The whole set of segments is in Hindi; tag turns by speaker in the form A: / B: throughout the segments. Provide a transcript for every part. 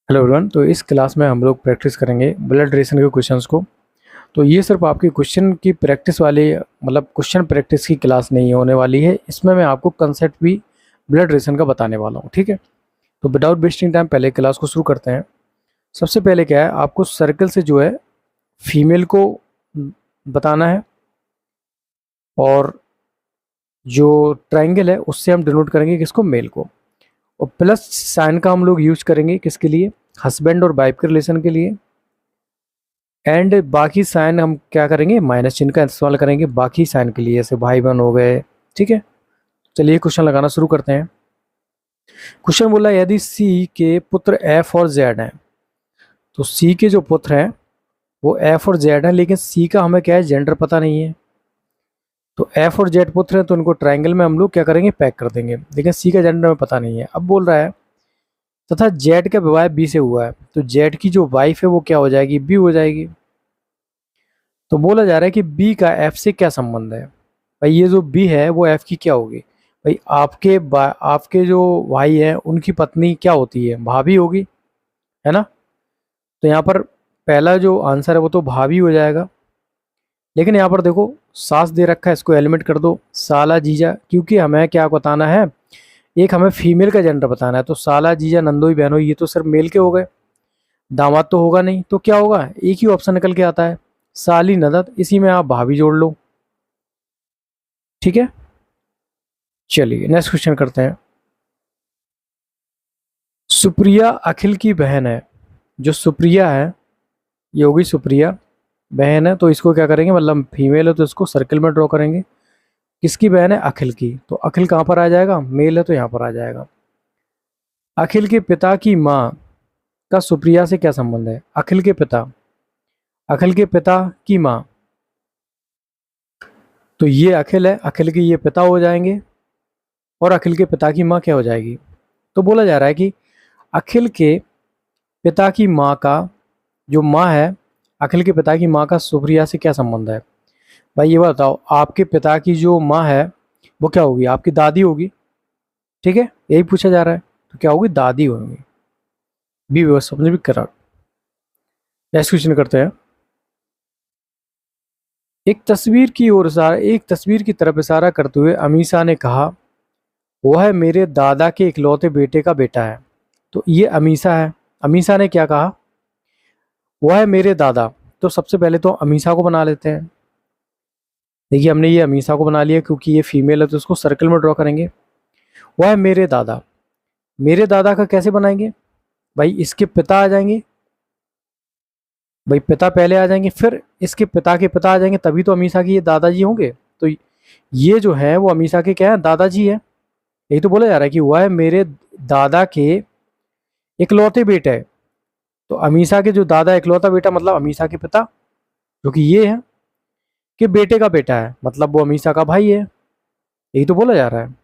A: Hello everyone. तो इस क्लास में हम लोग प्रैक्टिस करेंगे ब्लड रिलेशन के क्वेश्चंस को। तो ये सिर्फ आपकी क्वेश्चन की प्रैक्टिस वाली मतलब क्वेश्चन प्रैक्टिस की क्लास नहीं होने वाली है। इसमें मैं आपको कंसेप्ट भी ब्लड रिलेशन का बताने वाला हूँ, ठीक है। तो विदाउट वेस्टिंग टाइम पहले क्लास को शुरू करते हैं। सबसे पहले क्या है, आपको सर्कल से जो है फीमेल को बताना है, और जो ट्राइंगल है उससे हम डिनोट करेंगे किसको, मेल को। और प्लस साइन का हम लोग यूज करेंगे किसके लिए, हस्बैंड और वाइफ के रिलेशन के लिए। एंड बाकी साइन हम क्या करेंगे, माइनस चिन्ह का इस्तेमाल करेंगे बाकी साइन के लिए, जैसे भाई बहन हो गए, ठीक है। चलिए क्वेश्चन लगाना शुरू करते हैं। क्वेश्चन बोला यदि सी के पुत्र एफ और जेड हैं, तो सी के जो पुत्र हैं वो एफ और जेड हैं, लेकिन सी का हमें क्या है, जेंडर पता नहीं है। तो एफ और जेड पुत्र हैं तो उनको ट्राइंगल में हम लोग क्या करेंगे, पैक कर देंगे, लेकिन सी का जेंडर हमें पता नहीं है। अब बोल रहा है तथा जेड का विवाह बी से हुआ है, तो जेड की जो वाइफ है वो क्या हो जाएगी, बी हो जाएगी। तो बोला जा रहा है कि बी का एफ से क्या संबंध है। भाई ये जो बी है वो एफ की क्या होगी, भाई आपके जो भाई है उनकी पत्नी क्या होती है, भाभी होगी, है ना। तो यहाँ पर पहला जो आंसर है वो तो भाभी हो जाएगा। लेकिन यहाँ पर देखो सास दे रखा है, इसको एलिमिनेट कर दो, साला जीजा, क्योंकि हमें क्या बताना है, एक हमें फीमेल का जेंडर बताना है। तो साला जीजा नंदोई बहनोई ये तो सिर्फ मेल के हो गए, दामाद तो होगा नहीं। तो क्या होगा, एक ही ऑप्शन निकल के आता है, साली ननद, इसी में आप भाभी जोड़ लो, ठीक है। चलिए नेक्स्ट क्वेश्चन करते हैं। सुप्रिया अखिल की बहन है। जो सुप्रिया है ये होगी सुप्रिया, बहन है, तो इसको क्या करेंगे, मतलब फीमेल है तो इसको सर्कल में ड्रॉ करेंगे। किसकी बहन है, अखिल की, तो अखिल कहाँ पर आ जाएगा, मेल है तो यहाँ पर आ जाएगा। अखिल के पिता की माँ का सुप्रिया से क्या संबंध है, अखिल के पिता की माँ, तो ये अखिल है, अखिल के ये पिता हो जाएंगे, और अखिल के पिता की माँ क्या हो जाएगी। तो बोला जा रहा है कि अखिल के पिता की माँ का जो माँ है, अखिल के पिता की माँ का सुप्रिया से क्या संबंध है। भाई ये बताओ, आपके पिता की जो माँ है वो क्या होगी, आपकी दादी होगी, ठीक है, यही पूछा जा रहा है। तो क्या होगी, दादी होगी। बी बस समझ भी करा। नेक्स्ट क्वेश्चन करते हैं। एक तस्वीर की तरफ इशारा करते हुए अमीषा ने कहा, वह मेरे दादा के इकलौते बेटे का बेटा है। तो ये अमीषा है, अमीषा ने क्या कहा, वह है मेरे दादा। तो सबसे पहले तो अमीषा को बना लेते हैं। देखिए हमने ये अमीषा को बना लिया, क्योंकि ये फीमेल है तो उसको सर्कल में ड्रॉ करेंगे। वह है मेरे दादा, मेरे दादा का कैसे बनाएंगे, भाई इसके पिता आ जाएंगे, भाई पिता पहले आ जाएंगे, फिर इसके पिता के पिता आ जाएंगे, तभी तो अमीषा के ये दादाजी होंगे। तो ये जो है वो अमीषा के क्या है, दादाजी है। यही तो बोला जा रहा है कि वह है मेरे दादा के इकलौते बेटे। तो अमीषा के जो दादा इकलौता बेटा मतलब अमीषा के पिता, जो कि ये है, कि बेटे का बेटा है, मतलब वो अमीषा का भाई है। यही तो बोला जा रहा है,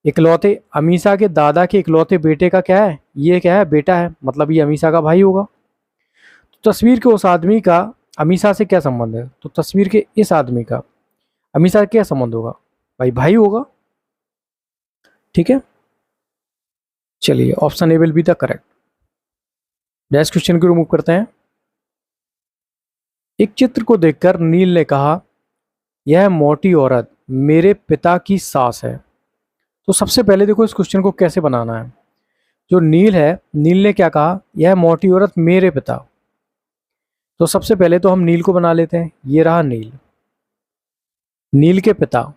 A: इकलौते अमीषा के दादा के इकलौते बेटे का क्या है, ये क्या है, बेटा है, मतलब ये अमीषा का भाई होगा। तो तस्वीर के उस आदमी का अमीषा से क्या संबंध है, तो तस्वीर के इस आदमी का अमीषा से क्या संबंध होगा, भाई भाई होगा, ठीक है। चलिए option A will be the correct. Next question को रिमूव करते हैं। एक चित्र को देखकर नील ने कहा, यह मोटी औरत मेरे पिता की सास है। तो सबसे पहले देखो इस क्वेश्चन को कैसे बनाना है। जो नील है, नील ने क्या कहा, यह मोटी औरत मेरे पिता। तो सबसे पहले तो हम नील को बना लेते हैं, ये रहा नील, नील के पिता,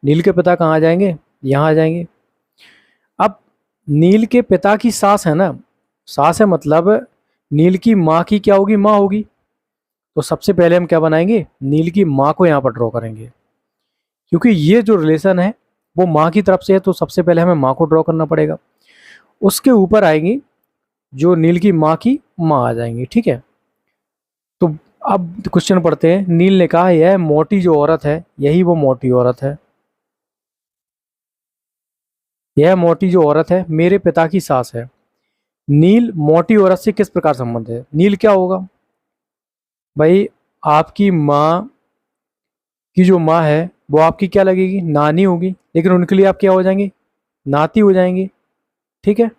A: नील के पिता कहाँ आ जाएंगे, यहाँ आ जाएंगे। अब नील के पिता की सास है ना, सास है मतलब नील की माँ की क्या होगी, माँ होगी। तो सबसे पहले हम क्या बनाएंगे, नील की माँ को यहाँ पर ड्रॉ करेंगे, क्योंकि ये जो रिलेशन है वो माँ की तरफ से है, तो सबसे पहले हमें माँ को ड्रॉ करना पड़ेगा। उसके ऊपर आएंगी जो नील की माँ आ जाएंगी, ठीक है। तो अब क्वेश्चन पढ़ते हैं। नील ने कहा, यह मोटी जो औरत है यही वो मोटी औरत है, यह मोटी जो औरत है मेरे पिता की सास है। नील मोटी औरत से किस प्रकार संबंध है, नील क्या होगा, भाई आपकी माँ की जो माँ है वो आपकी क्या लगेगी, नानी होगी, लेकिन उनके लिए आप क्या हो जाएंगे, नाती हो जाएंगे, ठीक है।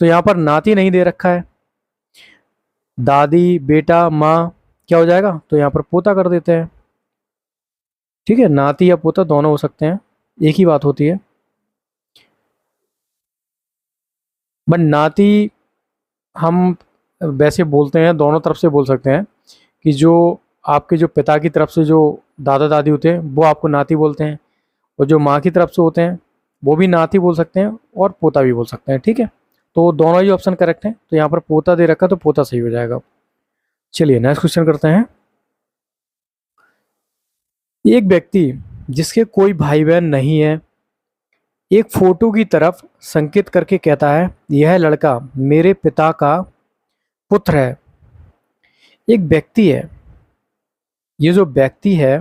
A: तो यहाँ पर नाती नहीं दे रखा है, दादी, बेटा, माँ, क्या हो जाएगा? तो यहाँ पर पोता कर देते हैं। ठीक है, नाती या पोता दोनों हो सकते हैं, एक ही बात होती है। बट नाती हम वैसे बोलते हैं, दोनों तरफ से बोल सकते हैं कि जो आपके जो पिता की तरफ से जो दादा दादी होते हैं वो आपको नाती बोलते हैं, और जो माँ की तरफ से होते हैं वो भी नाती बोल सकते हैं और पोता भी बोल सकते हैं। ठीक है, तो दोनों ही ऑप्शन करेक्ट हैं। तो यहाँ पर पोता दे रखा है तो पोता सही हो जाएगा। चलिए नेक्स्ट क्वेश्चन करते हैं। एक व्यक्ति जिसके कोई भाई बहन नहीं है एक फोटो की तरफ संकेत करके कहता है यह लड़का मेरे पिता का पुत्र है। एक व्यक्ति है, ये जो व्यक्ति है,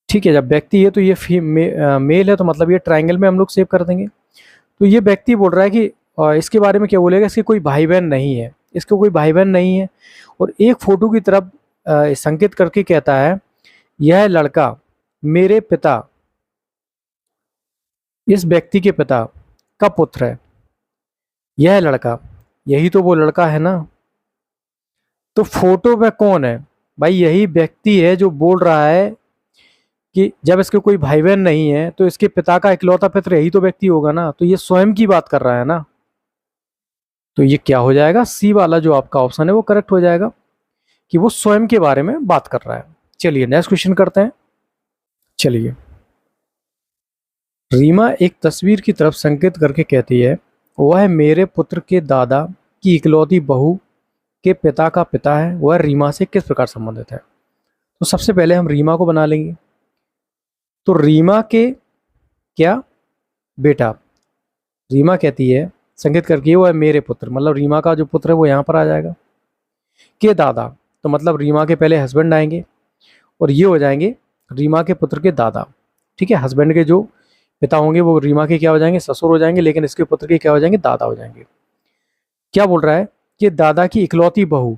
A: ठीक है, जब व्यक्ति है तो ये मेल है, तो मतलब ये ट्रायंगल में हम लोग सेव कर देंगे। तो ये व्यक्ति बोल रहा है कि इसके बारे में क्या बोलेगा, इसके कोई भाई बहन नहीं है, इसके कोई भाई बहन नहीं है, और एक फोटो की तरफ संकेत करके कहता है यह लड़का मेरे पिता, इस व्यक्ति के पिता का पुत्र है। यह लड़का, यही तो वो लड़का है ना। तो फोटो में कौन है भाई? यही व्यक्ति है जो बोल रहा है कि जब इसके कोई भाई बहन नहीं है तो इसके पिता का इकलौता पुत्र यही तो व्यक्ति होगा ना। तो ये स्वयं की बात कर रहा है ना। तो ये क्या हो जाएगा? सी वाला जो आपका ऑप्शन है वो करेक्ट हो जाएगा कि वो स्वयं के बारे में बात कर रहा है। चलिए नेक्स्ट क्वेश्चन करते हैं। चलिए, रीमा एक तस्वीर की तरफ संकेत करके कहती है वह मेरे पुत्र के दादा की इकलौती बहू के पिता का पिता है, वह रीमा से किस प्रकार संबंधित है। तो सबसे पहले हम रीमा को बना लेंगे। तो रीमा के क्या बेटा, रीमा कहती है संकेत करके वो है मेरे पुत्र, मतलब रीमा का जो पुत्र है वो यहाँ पर आ जाएगा। के दादा, तो मतलब रीमा के पहले हस्बैंड आएंगे और ये हो जाएंगे रीमा के पुत्र के दादा। ठीक है, हस्बैंड के जो पिता होंगे वो रीमा के क्या हो जाएंगे? ससुर हो जाएंगे, लेकिन इसके पुत्र के क्या हो जाएंगे? दादा हो जाएंगे। क्या बोल रहा है कि दादा की इकलौती बहू,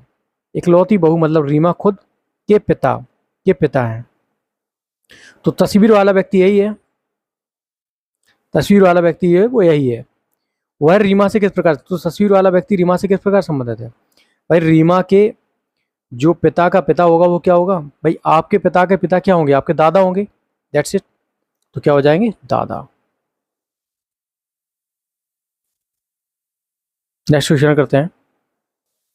A: इकलौती बहू मतलब रीमा खुद के पिता हैं। तो तस्वीर वाला व्यक्ति यही है, तस्वीर वाला व्यक्ति है वो यही है। वह रीमा से किस प्रकार, तो तस्वीर वाला व्यक्ति रीमा से किस प्रकार संबंधित है भाई? रीमा के जो पिता का पिता होगा वो क्या होगा भाई? आपके पिता के पिता क्या होंगे? आपके दादा होंगे, दैट्स इट। तो क्या हो जाएंगे? दादा। नेक्स्ट क्वेश्चन करते हैं।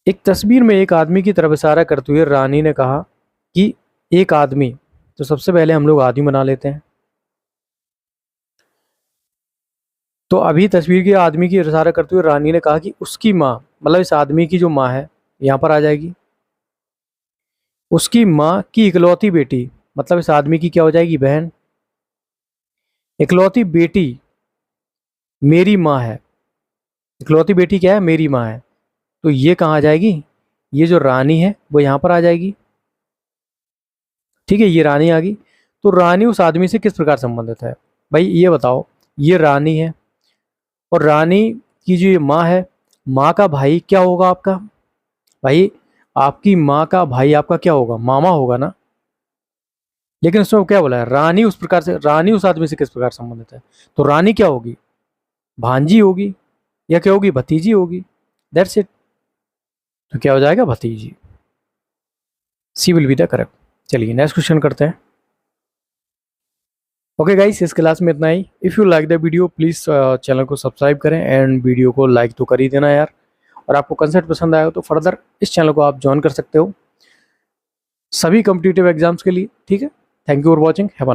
A: एक तस्वीर में एक आदमी की तरफ इशारा करते हुए रानी ने कहा कि एक आदमी, तो सबसे पहले हम लोग आदमी बना लेते हैं। तो अभी तस्वीर के आदमी की इशारा करते हुए रानी ने कहा कि उसकी माँ, मतलब इस आदमी की जो माँ है यहाँ पर आ जाएगी। उसकी माँ की इकलौती बेटी, मतलब इस आदमी की क्या हो जाएगी? बहन। इकलौती बेटी मेरी माँ है, इकलौती बेटी क्या है? मेरी माँ है। तो ये कहाँ आ जाएगी? ये जो रानी है वो यहाँ पर आ जाएगी। ठीक है, ये रानी आ गई। तो रानी उस आदमी से किस प्रकार संबंधित है भाई? ये बताओ। ये रानी है और रानी की जो ये माँ है, माँ का भाई क्या होगा आपका भाई? आपकी माँ का भाई आपका क्या होगा? मामा होगा ना। लेकिन उसमें क्या बोला है? रानी उस प्रकार से, रानी उस आदमी से किस प्रकार संबंधित है? तो रानी क्या होगी? भांजी होगी या क्या होगी? भतीजी होगी, दैट्स इट। तो क्या हो जाएगा? भतीजी। She will be the correct. चलिए नेक्स्ट क्वेश्चन करते हैं। ओके गाइस, इस क्लास में इतना ही। If you like the video please channel को सब्सक्राइब करें एंड वीडियो को लाइक तो कर ही देना यार। और आपको कंसेप्ट पसंद आया हो तो फर्दर इस चैनल को आप ज्वाइन कर सकते हो सभी कॉम्पिटिटिव एग्जाम्स के लिए। ठीक है, thank you for watching, have a